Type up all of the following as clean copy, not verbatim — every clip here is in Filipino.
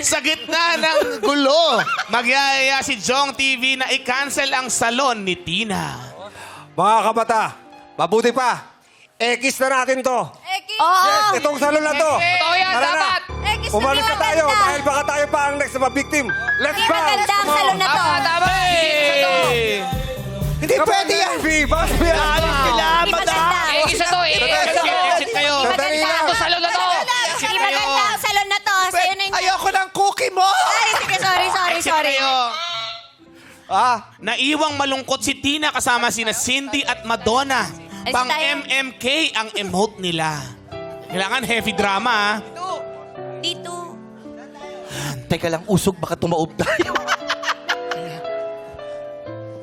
Sa gitna ng gulo, magyayaya si Jong TV na i-cancel ang salon ni Tina. Mga kabata, mabuti pa. X na natin to. Oo. Yes, itong salon na to. Totoo yan, Tara na. dapat. Umalis na tayo dahil baka tayo pa ang next na victim. Let's Hindi go! maganda ang salon na to. Tama. Hey! Hindi pwede yan. Bas, Kailangan Hindi maganda. Isa to eh. Exit kayo. Sandali lang. Ito salon na to. Hindi maganda ang salon na to. Sa'yo na yung... Ayoko ng cookie mo! Ay, sige, sorry. Exit kayo. Naiwang malungkot si Tina kasama sina Cindy at Madonna. Ay, Pang tayo. MMK ang emote nila. Kailangan heavy drama, ha? Dito. Teka lang, usog, baka tumaob tayo.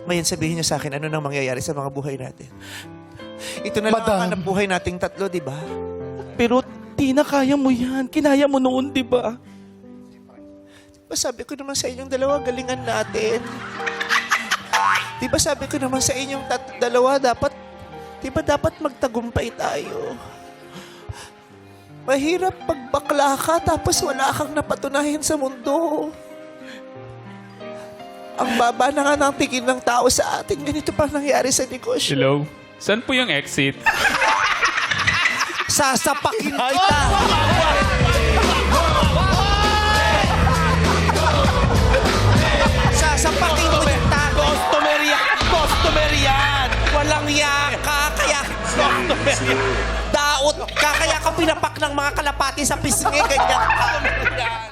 Mayan, sabihin niyo sa akin, ano nang mangyayari sa mga buhay natin? Ito na lang ang hanap buhay nating tatlo, di ba? Pero, Tina, kaya mo yan. Kinaya mo noon, di ba? Diba sabi ko naman sa inyong dalawa, galingan natin. Diba sabi ko naman sa inyong dalawa, dapat magtagumpay tayo. Mahirap pag bakla ka tapos wala kang napatunayan sa mundo. Ang baba na nga ng tingin ng tao sa atin. Ganito pa nangyari sa negosyo. Hello? Saan po yung exit? Sasapakin kita! Sasapakin mo yung tago! Customer yan! Walang yaka! Kaya... Daot ka! Kaya ka pinapak ng mga kalapati sa pisngi. Ganyan ka!